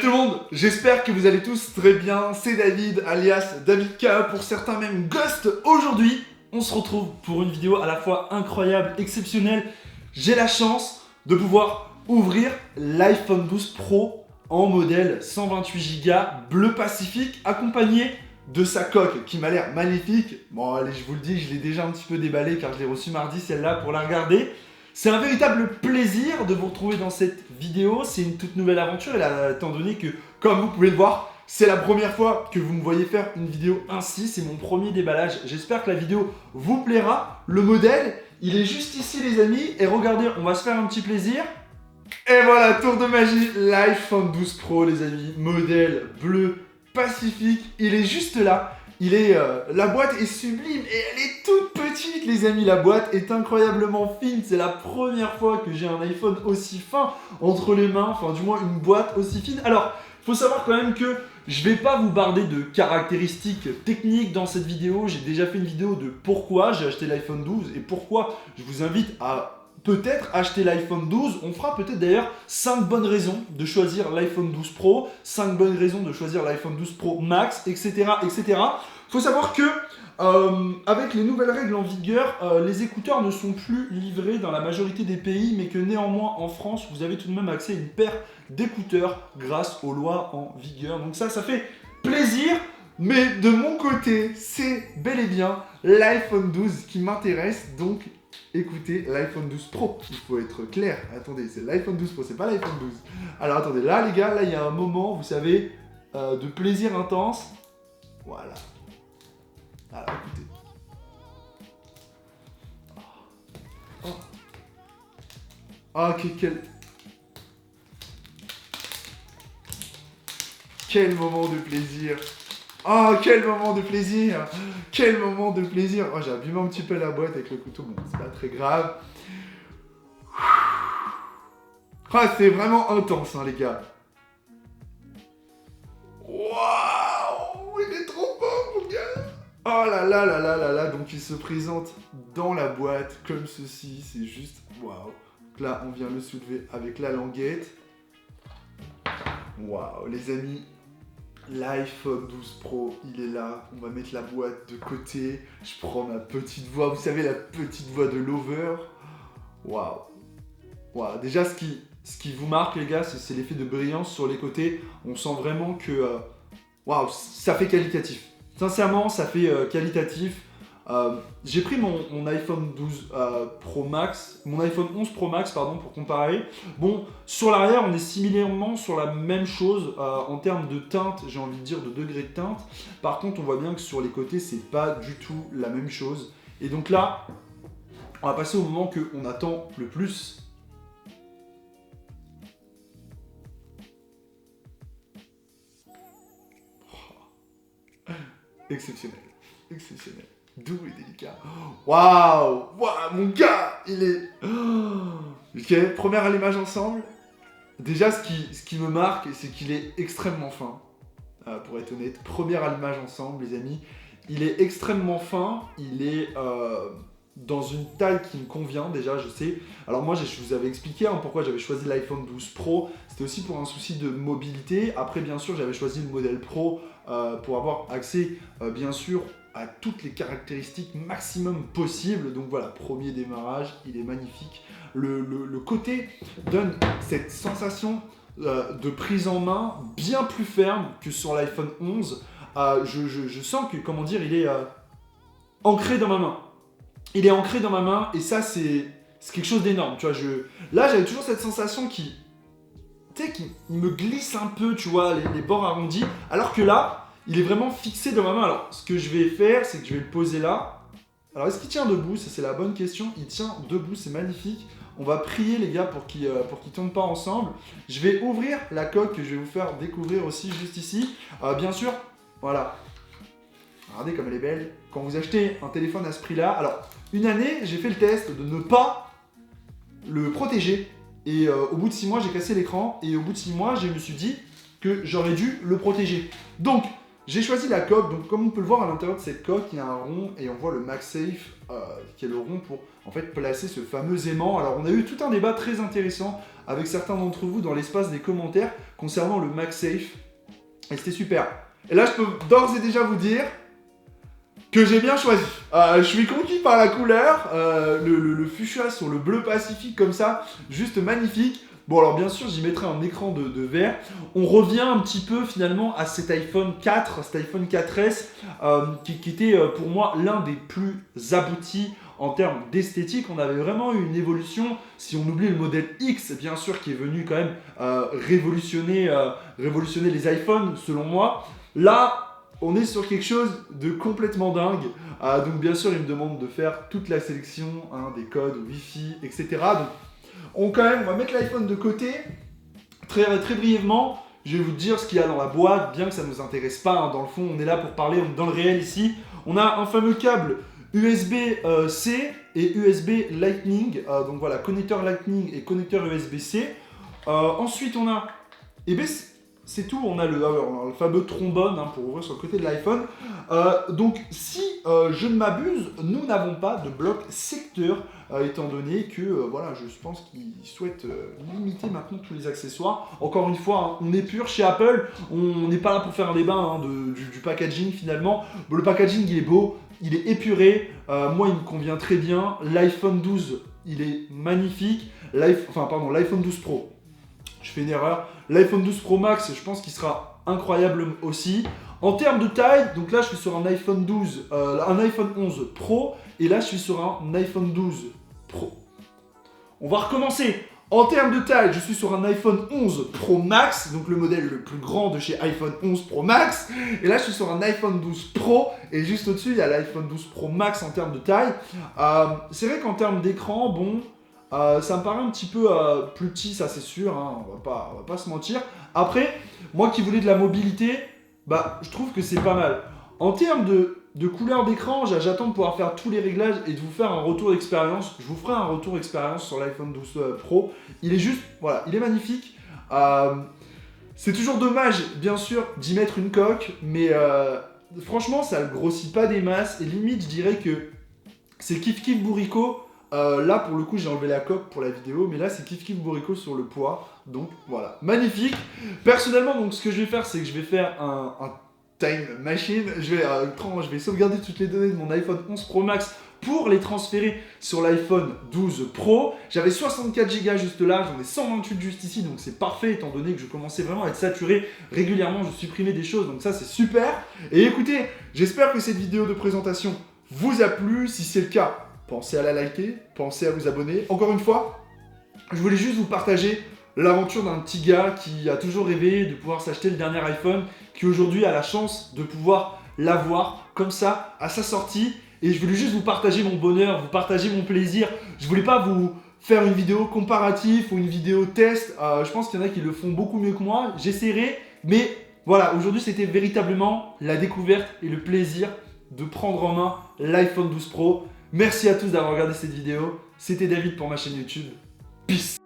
tout le monde, j'espère que vous allez tous très bien, c'est David alias David K, pour certains même Ghost. Aujourd'hui, on se retrouve pour une vidéo à la fois incroyable, exceptionnelle. J'ai la chance de pouvoir ouvrir l'iPhone 12 Pro en modèle 128 Go bleu Pacifique, accompagné de sa coque qui m'a l'air magnifique. Bon allez, je vous le dis, je l'ai déjà un petit peu déballée car je l'ai reçue mardi celle-là pour la regarder. C'est un véritable plaisir de vous retrouver dans cette vidéo, c'est une toute nouvelle aventure, et étant donné que, comme vous pouvez le voir, c'est la première fois que vous me voyez faire une vidéo ainsi, c'est mon premier déballage. J'espère que la vidéo vous plaira. Le modèle, il est juste ici les amis, et regardez, on va se faire un petit plaisir. Et voilà, tour de magie, l'iPhone 12 Pro les amis, modèle bleu Pacifique, il est juste là. La boîte est sublime et elle est toute petite les amis, la boîte est incroyablement fine, c'est la première fois que j'ai un iPhone aussi fin entre les mains, enfin du moins une boîte aussi fine. Alors, il faut savoir quand même que je vais pas vous barder de caractéristiques techniques dans cette vidéo, j'ai déjà fait une vidéo de pourquoi j'ai acheté l'iPhone 12 et pourquoi je vous invite à peut-être acheter l'iPhone 12, on fera peut-être d'ailleurs 5 bonnes raisons de choisir l'iPhone 12 Pro, 5 bonnes raisons de choisir l'iPhone 12 Pro Max, etc. etc. Faut savoir que, avec les nouvelles règles en vigueur, les écouteurs ne sont plus livrés dans la majorité des pays, mais que néanmoins en France, vous avez tout de même accès à une paire d'écouteurs grâce aux lois en vigueur. Donc ça fait plaisir, mais de mon côté, c'est bel et bien l'iPhone 12 qui m'intéresse, donc écoutez l'iPhone 12 Pro, il faut être clair, attendez, c'est l'iPhone 12 Pro, c'est pas l'iPhone 12. Alors attendez, là les gars, là il y a un moment, vous savez, de plaisir intense, voilà. Alors écoutez. Quel moment de plaisir. Oh, quel moment de plaisir! Quel moment de plaisir! Oh, j'ai abîmé un petit peu la boîte avec le couteau, bon, c'est pas très grave. Ah, c'est vraiment intense, hein, les gars. Waouh! Il est trop beau, mon gars! Oh là là là là là là, donc il se présente dans la boîte comme ceci, c'est juste waouh! Là, on vient le soulever avec la languette. Waouh, les amis! L'iPhone 12 Pro, il est là, on va mettre la boîte de côté, je prends ma petite voix, vous savez la petite voix de Lover. Waouh. Waouh, déjà ce qui vous marque les gars, c'est l'effet de brillance sur les côtés, on sent vraiment que, waouh, ça fait qualitatif. Sincèrement, ça fait qualitatif. J'ai pris mon iPhone 12 Pro Max, mon iPhone 11 Pro Max pardon, pour comparer. Bon, sur l'arrière on est similairement sur la même chose en termes de teinte, j'ai envie de dire de degré de teinte. Par contre on voit bien que sur les côtés c'est pas du tout la même chose. Et donc là, on va passer au moment qu'on attend le plus. Exceptionnel, exceptionnel. Doux et délicat. Waouh! Waouh, mon gars! Il est... Ok, première allumage ensemble. Déjà, ce qui me marque, c'est qu'il est extrêmement fin. Pour être honnête. Premier allumage ensemble, les amis. Il est extrêmement fin. Il est dans une taille qui me convient, déjà, je sais. Alors moi, je vous avais expliqué pourquoi j'avais choisi l'iPhone 12 Pro. C'était aussi pour un souci de mobilité. Après, bien sûr, j'avais choisi le modèle Pro pour avoir accès, bien sûr, à toutes les caractéristiques maximum possibles. Donc voilà, premier démarrage, il est magnifique. Le côté donne cette sensation de prise en main bien plus ferme que sur l'iPhone 11. Je sens que, comment dire, il est ancré dans ma main. Il est ancré dans ma main et ça, c'est quelque chose d'énorme. Tu vois, là, j'avais toujours cette sensation qui me glisse un peu, tu vois, les bords arrondis. Alors que là, il est vraiment fixé dans ma main. Alors, ce que je vais faire, c'est que je vais le poser là. Alors, est-ce qu'il tient debout? Ça, c'est la bonne question. Il tient debout, c'est magnifique. On va prier, les gars, pour qu'il ne tombe pas ensemble. Je vais ouvrir la coque que je vais vous faire découvrir aussi juste ici. Bien sûr, voilà. Regardez comme elle est belle. Quand vous achetez un téléphone à ce prix-là, alors, une année, j'ai fait le test de ne pas le protéger. Et au bout de 6 mois, j'ai cassé l'écran. Et au bout de 6 mois, je me suis dit que j'aurais dû le protéger. Donc, j'ai choisi la coque. Donc, comme on peut le voir à l'intérieur de cette coque, il y a un rond et on voit le MagSafe qui est le rond pour en fait placer ce fameux aimant. Alors, on a eu tout un débat très intéressant avec certains d'entre vous dans l'espace des commentaires concernant le MagSafe. Et c'était super. Et là, je peux d'ores et déjà vous dire que j'ai bien choisi. Je suis conquis par la couleur, le fuchsia sur le bleu Pacifique comme ça, juste magnifique. Bon alors bien sûr j'y mettrai un écran de verre. On revient un petit peu finalement à cet iPhone 4, cet iPhone 4S qui était pour moi l'un des plus aboutis en termes d'esthétique. On avait vraiment eu une évolution, si on oublie le modèle X bien sûr qui est venu quand même révolutionner les iPhones selon moi. Là on est sur quelque chose de complètement dingue. Donc bien sûr il me demande de faire toute la sélection des codes Wi-Fi etc. Donc, on va mettre l'iPhone de côté, très brièvement, je vais vous dire ce qu'il y a dans la boîte, bien que ça ne nous intéresse pas, dans le fond on est là pour parler, on est dans le réel ici. On a un fameux câble USB-C et USB Lightning, donc voilà, connecteur Lightning et connecteur USB-C. Ensuite on a, c'est tout, on a le fameux trombone pour ouvrir sur le côté de l'iPhone. Donc si je ne m'abuse, nous n'avons pas de bloc secteur, étant donné que voilà, je pense qu'ils souhaitent limiter maintenant tous les accessoires. Encore une fois, on est pur chez Apple, on n'est pas là pour faire un débat du packaging finalement. Bon, le packaging il est beau, il est épuré, moi il me convient très bien. L'iPhone 12 il est magnifique, l'iPhone 12 Pro. Je fais une erreur. L'iPhone 12 Pro Max, je pense qu'il sera incroyable aussi. En termes de taille, donc là je suis sur un iPhone 11 Pro et là je suis sur un iPhone 12 Pro. On va recommencer. En termes de taille, je suis sur un iPhone 11 Pro Max, donc le modèle le plus grand de chez iPhone 11 Pro Max. Et là je suis sur un iPhone 12 Pro et juste au-dessus il y a l'iPhone 12 Pro Max en termes de taille. C'est vrai qu'en termes d'écran, bon... ça me paraît un petit peu plus petit, ça c'est sûr, on va pas se mentir. Après, moi qui voulais de la mobilité, je trouve que c'est pas mal. En termes de couleur d'écran, j'attends de pouvoir faire tous les réglages et de vous faire un retour d'expérience. Je vous ferai un retour d'expérience sur l'iPhone 12 Pro. Il est juste, voilà, il est magnifique. C'est toujours dommage, bien sûr, d'y mettre une coque, mais franchement, ça ne grossit pas des masses. Et limite, je dirais que c'est kiff bourricot. Là pour le coup j'ai enlevé la coque pour la vidéo, mais là c'est kiff bourricot sur le poids, donc voilà, magnifique. Personnellement donc ce que je vais faire c'est que je vais faire un time machine, je vais sauvegarder toutes les données de mon iPhone 11 Pro Max pour les transférer sur l'iPhone 12 Pro. J'avais 64 Go juste là, j'en ai 128 juste ici, donc c'est parfait étant donné que je commençais vraiment à être saturé régulièrement, je supprimais des choses, donc ça c'est super. Et écoutez, j'espère que cette vidéo de présentation vous a plu, si c'est le cas, pensez à la liker, pensez à vous abonner. Encore une fois, je voulais juste vous partager l'aventure d'un petit gars qui a toujours rêvé de pouvoir s'acheter le dernier iPhone, qui aujourd'hui a la chance de pouvoir l'avoir comme ça à sa sortie. Et je voulais juste vous partager mon bonheur, vous partager mon plaisir. Je voulais pas vous faire une vidéo comparative ou une vidéo test. Je pense qu'il y en a qui le font beaucoup mieux que moi. J'essaierai, mais voilà, aujourd'hui c'était véritablement la découverte et le plaisir de prendre en main l'iPhone 12 Pro. Merci à tous d'avoir regardé cette vidéo. C'était David pour ma chaîne YouTube. Peace.